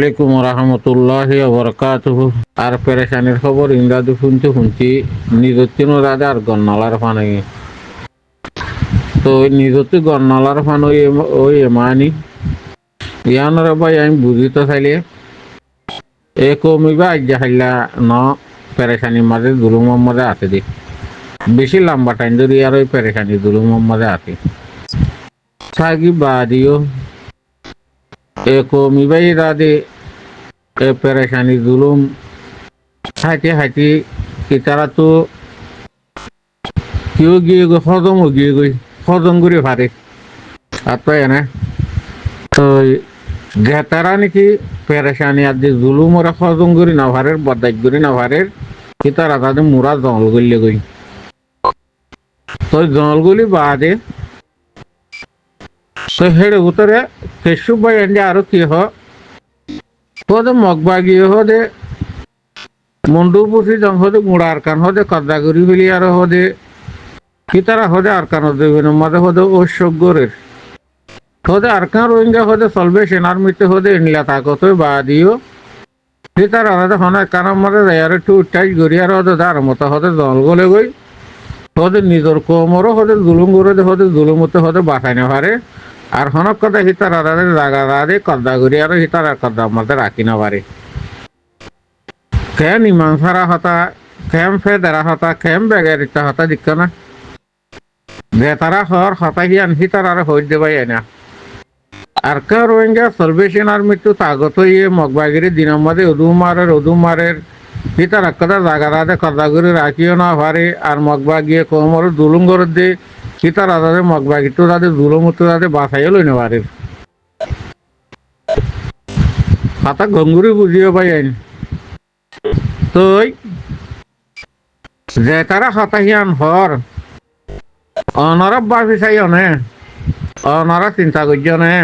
আলাইকুম রহমতুল্লাহি বরকাতুহু। আর পেরেশানির খবর ইংরাজি শুনছি নিজত্ব রাজা আর গন্নালার ফান তো নিজত্ব গন্নালার ফান ওই এমানি ইয়ানরে ভাই আমি বুঝিতে চাইলে এ কমিবা আজ্ঞা খাইলা ন পেরেশানির মাঝে জুলুমের মাঝে আছে দি বেশি লম্বা টাইম ধরে আর ওই পেরেশানি জুলুমের মাঝে আছে থাকি বাদিও এ কমিবাই রাধে এ পেরেশানি জুলুম হাঁটি তারা তো কেউ গিয়ে গই হজমও গিয়ে গই হজম করে পারে আর তো এনে তো গেতারা নাকি পেরেশানি আর যে জুলুম ওরা হজম করি না ভারের বদাই করি না ভারের কি তারা তাদের মুরা জঙ্গল করলে গই তো জঙ্গলগুলি বাদে তো হেড়ে উতরে কেশু বাই এনে আরো কি হদে মগবা গিয়ে হদে মন্ডু পুষি জং হদে মুড়ার কান হদে কদাগুড়ি ফেলি আর হদে কি তারা হদে আর কান দেবেন মাঝে হদে অসগ্যরের হদে আর কান রোহিঙ্গা হদে চলবে সেনার মৃত্যু হদে এনলা তাকত বা দিও কি তারা হদে হনে কানের মাঝে যাই একটু উঠাই গড়িয়ার হদে দার মতো হদে জঙ্গলে গই হদে নিজের কমরও হদে জুলুম করে হদে জুলুমতে হদে বাঁচাই না পারে আর হনক কথা হিতারা জাগা দাদে কদাগুড়ি আর হিতার কদার মধ্যে রাখি না পারে কেন ইমান সারা হতা কেম ফেদারা হতা কেম বেগারিতা হতা দিক্ক না যে তারা হর হতা হিয়ান হিতার আর হই দেবাই না আর কে রোহিঙ্গা সলভেশন আর মৃত্যু তাগত ইয়ে মগবাগিরি দিনের মধ্যে উদুমারের হিতার একটা জাগা দাদে কদাগুড়ি রাখিও না পারে আর মগবা গিয়ে কমর দুলুম করে দে হিতার আদাদের মগবাগিটো তাদের দুলুমতো তাদের বাঁচাইও লই না পারে হতা গঙ্গুরি বুঝিও পাই আইন তই যে তারা হতাহিয়ান হর অনরা বাপি চাই অনে অনরা চিন্তা করছ নে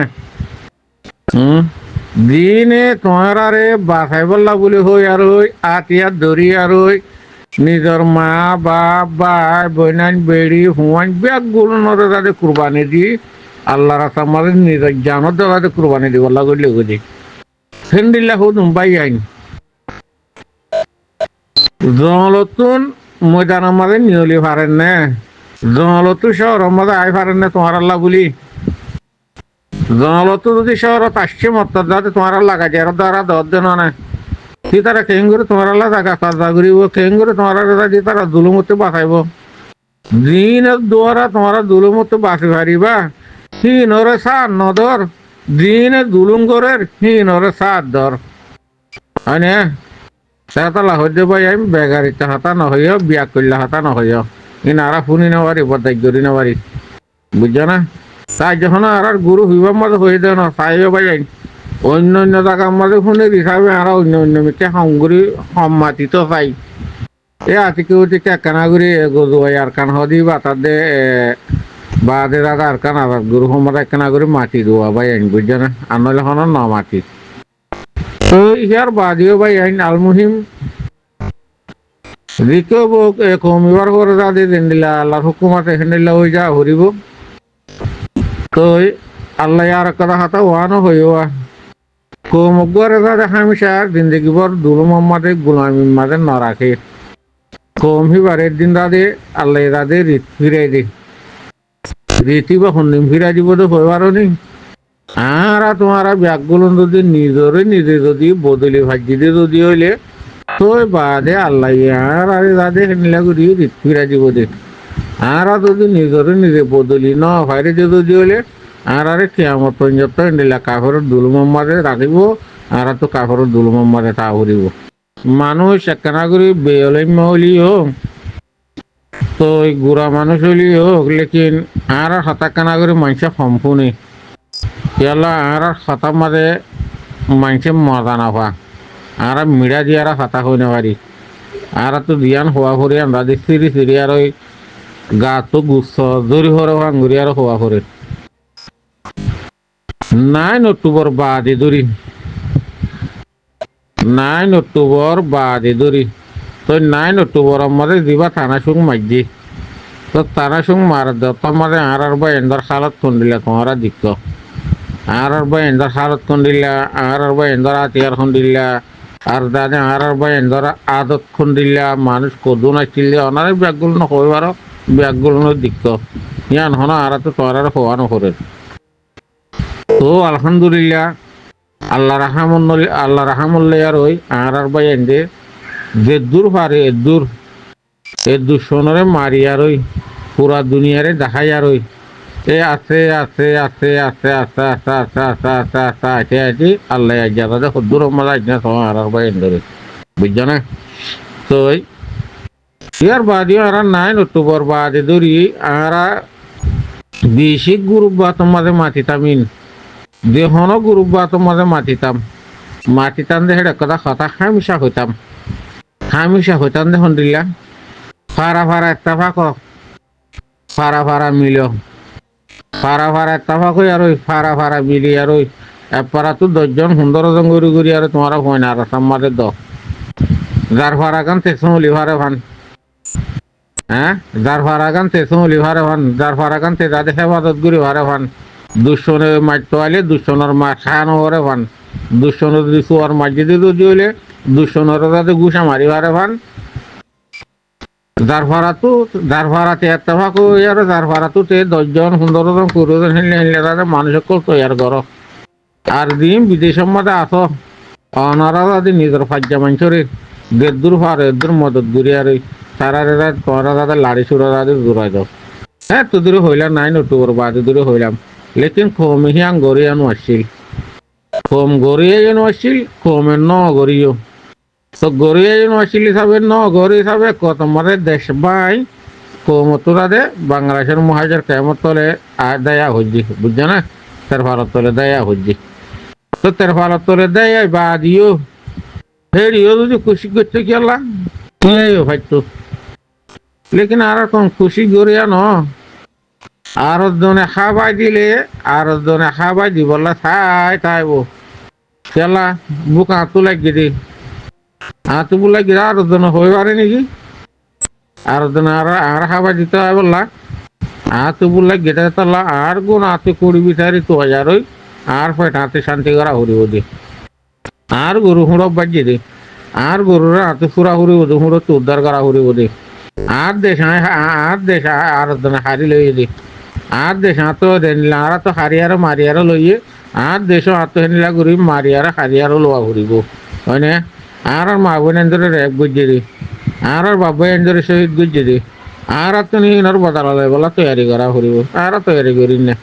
দিনে তোমারে বাঁচাই বললা বলে হই আর ওই আতিয়ার ধরি আর ওই নিজের মা বাপ ভাই বইনান বেড়ি হুয়ান ব্যাগ গুলো নরে তাদের কুরবানি দি আল্লাহ রাস্তা মাঝে নিজের জানত তাদের কুরবানি দি বললা করলে বুঝি ফেন্ডিল্লা হুদ মুম্বাই আইন জলতুন ময়দানের মাঝে নিয়লি পারেন না জলতু শহরের মাঝে আই পারেন না তোমার আল্লাহ বলি জলতু যদি শহরত আসছে মত যাতে তোমার আল্লাহ কাজে আর দ্বারা দর দেন না কি তারা কেন করে তোমার আল্লাহ জায়গা কাজা করিব কেন করে তোমার যে তারা দুলুমতে বাঁচাইব দিনের দ্বারা তোমার দুলুমতে বাঁচি পারিবা হিনরে সার নদর দিনে দুলুম করে হিনরে সার দর হয় না সেতলা হইতে পাই আমি বেগারিতে হতা নহইও বিয়া করলে হতা নহইও ইনারা শুনি নেওয়ারি বদাই করি নেওয়ারি বুঝছো না তাই যখন আর গুরু হইবার মাঝে হয়ে দেয় না তাইও পাই অন্য জায়গার মাঝে শুনে হিসাবে আর অন্য মিটে সংগুরি সম্মাতিত পাই এ আতি কেউ কেনা করি গজুয়াই আর কান হদি বা তাদের বাদে দাদা আর কান আবার গুরু সম্মাদ কেনা করে মাটি দেওয়া ভাই আইন বুঝছো না আর নইলে হন ন মাটি তো ইয়ার বাদিও ভাই আইন আলমুহিম দিকেও বোক কমিবার করে যাতে দিলা আল্লাহর হুকুমাতে হেন্দিলা হয়ে যা হরিব তো আল্লাহ আর কথা হাতা ওয়ানো হইয়া কমগরে যাতে হামিশা জিন্দগিবর দুলুম মাঝে গুলামির মাঝে ন রাখে কম হিবারের দিন রাধে আল্লাহ রাধে রীত ফিরাই দে রীতি বা সন্দিম ফিরাই দিব তো হইবারও নেই আর তোমার ব্যাগগুলো যদি নিজে যদি বদলি ভাজি দিয়ে যদি হইলে তো বাদে আল্লাহ আর রাধে হেনিলা করি রীত ফিরাই দিব দে আর যদি নিজে বদলি ন ভাইরে যদি হইলে আর আরে কেমন পর্যন্ত হেনিলা কাপড়ের দুলুমের মাঝে রাখিব আর তো কাপড়ের দুলুমের মাঝে তা করিব মানুষ একখানা করে বেয়লাইম্য হলি হোক তো ওই গুড়া মানুষ হলি হোক লেকিন আর হাতাকানা করে মানুষের সম্পূর্ণ ইয়ালা আর হাতার মাঝে মানুষের মজা না পা আর মিড়া দিয়ে আর হাতা হই না পারি আর তো দিয়ান হওয়া করে আমরা সিঁড়ি আর ওই গা তো গুচ্ছ জরি হরে ভাঙ্গুরি আর হওয়া করে 9 অক্টোবর বাদে ধরি 9 অক্টোবর বাদে ধরি তো 9 অক্টোবর আমাদের দিবা থানা সুং মাঝি তো থানা সুং মার দত্ত আমাদের আর বা এন্দার খালাত ফোন দিলে তোমারা দিক্ক আর বা এন্দর সারত খন দিলা আর বা এন্দর আতিয়ার খন দিলা আর দাদে আর বা এন্দর আদত খন দিলা মানুষ কদুন আসছিল অনারে ব্যাগগুলো নকই পারো ব্যাগগুলো দিক্ক ইয়ান হন আর তো তোর আর হওয়া নকরে তো আলহামদুলিল্লাহ আল্লাহ রাহামুল্লাহ আর ওই আর বা এন্দে যে দূর পারে এ দুঃসনরে মারি আর ওই পুরা দুনিয়ারে দেখাই আর ওই এ আছে আছে আছে আছে আছে আছে আছে আছে আছে আছে আছে আছে আল্লাহ আজাদা খুদ্দুর মজা ইজনা সময় আর ভাই এন্ডরে বুঝছো না তো ইয়ার বাদিও আর নাই অক্টোবর বাদে ধরি আর বেশি গ্রুপ বা তোমাদের মাতিতামিন দেহন গ্রুপ বা তোমাদের মাতিতাম দেখে কথা কথা হামিশা হইতাম দেখুন দিল্লা ফারা ফারা একটা ফারা মিল ফারা একটা কই আর ওই ফারা মিলি আর ওই এপারা তো 10 জন সুন্দর জন ঘুরি আর তোমার হয় না আর সাম্মাদের যার ফারা গান তেসম লিভারে ভান হ্যাঁ যার ফারা গান তেসম লিভারে ভান যার ফারা গান তে যাদের হেফাজত ঘুরি ভারে ভান দুঃসনের মারতে আইলে দুঃসনের মা খানো হরে ভান দুঃসনের যদি সুয়ার মাঝিতে যদি হইলে দুঃসনের যাতে গুসা মারি ভারে ভান যার ভাড়াতে একটা ভাগ আর যার ভাড়াতো 10 জন 15 জন 20 জন হেনলে মানুষ সকল তৈয়ার করো আর দিন বিদেশের মধ্যে আসো অনারা যদি নিজের ফাজ্জা মানুষরে দেড় ভার এদের মদত ঘুরি আর তারা তোরা দাদা লাড়ি সুরা দাদের দূরাই দাও হ্যাঁ তো দূরে হইলাম 9 অক্টোবর বাদে দূরে হইলাম লেকিন খোমিহিয়াং গড়িয়ানো আসছিল খোম গড়িয়ে যেন আসছিল খোমের ন গড়িও তো গড়িয়ে যেন আসছিল হিসাবে ন গড়ি হিসাবে কত মারে দেশ বাই কৌমতুরা দে বাংলাদেশের মহাজের কেমত তলে দেয়া হজ্জি বুঝছো না তার ভারত তলে দেয়া হজ্জি তো তার ভারত তলে দেয় বা দিও হেরিও যদি খুশি করতে গেলা তুই হয়তো লেকিন আর কোন খুশি গড়িয়া ন আর জনে খাবাই দিলে আর জনে খাবাই দিবলা তাইব খেলা বুক হাতু লাগি দি হাতু লাগি আর জন হয়ে পারে নাকি আর জন আর খাবার দিতে হয় বললা হাতু বুলা গেটা তালা আর গুণ হাতে কুড়ি বিচারি তো হাজার ওই আর পেট হাতে শান্তি করা হরিব দি আর গরু হুড়ক বাজিয়ে দে আর গরুর হাতে ফুরা হরিব দে হুড়ো তো উদ্ধার করা হরিব দে আর দেশ আর জন হারি লইয়ে দি আর দেশ হাত নিলা আর তো হারিয়ার মারিয়ার লইয়ে আর দেশ হাত হেনিলা ঘুরি মারিয়ার হারিয়ার লোয়া ঘুরিব হয় না আর মা বোন এনজরে রেপ গুজিয়ে দি আর বাবা এনজরে শহীদ গুজিয়ে দি আর তো নিহিনার বদলালে বলা তৈরি করা ঘুরিব আর তৈরি করি না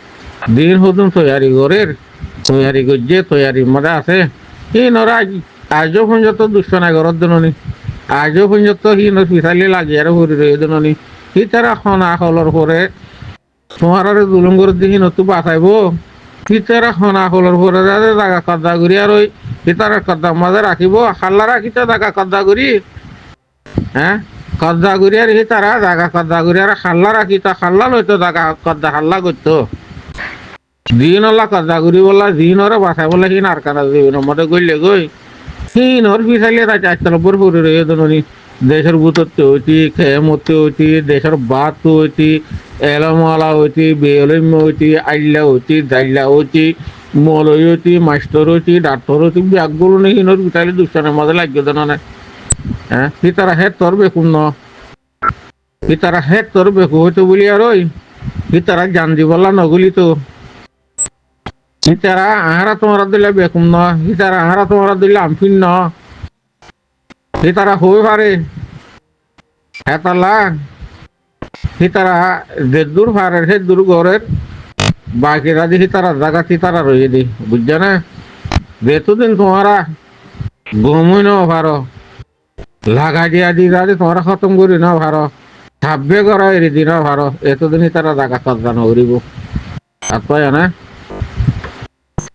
দিন হতুন তৈরি করের তৈরি করছে তৈরি মজা আছে হিনরা আজও পর্যন্ত দুষ্ট নাই ঘরের জননি আজও পর্যন্ত হিন পিছালি লাগিয়ে আর ঘুরি রয়ে জননি হি তারা খনা হলর পরে তোমার আর দুলুম করে দিহি নতু বাঁচাইব হিতারা খনা হলর পরে জায়গা কদ্দা করি আর ওই হিতারা কদ্দা মাঝে রাখিব খাল্লা রাখিতে জায়গা কদ্দা করি হ্যাঁ কদ্দা করি আর হিতারা জায়গা কদ্দা করি আর খাল্লা রাখি তা খাল্লা লইতো জায়গা কদ্দা খাল্লা করতো দিন ওলা কদ্দা করি বলা দিন ওরা বাঁচাই বলে হিন আর কানা দিন মধ্যে গইলে গই হিন ওর পিছাইলে তাই 4 নম্বর পরে রয়ে দননি দেশের ভূতত্ব হইতি খেমতে হইতি দেশের বাত হইতি এলমলা হইতি বেলম্য হইতি আইল্লা হইতি জাইল্লা হইতি মলই হইতি মাস্টর হইতি ডাক্তার হইতি ব্যাগগুলো নেই হিনোর পিছাইলে দুষ্টানের মাঝে লাগিয়ে দেন না হ্যাঁ তারা হেড তোর বেকুন ন তারা হেড তোর বেকু হইতো বলি আর ওই তারা জান দিবলা নগুলি তো তারা আহারা তোমরা দিলে বেকুম ন তারা আহারা তোমরা দিলে আমফিন ন তারা হয়ে পারে হেতালা তারা যে দূর পারে সে দূর ঘরের বাকিরা দেখি তারা জায়গা তারা রয়ে দি বুঝছো না যেতদিন তোমারা গমই ন পারো লাগা দিয়া দি যাতে তোমরা খতম করি না ভারো থাকবে করা এরি দি না ভারো এতদিনই তারা জায়গা কদ্দা নকরিব আর তাই না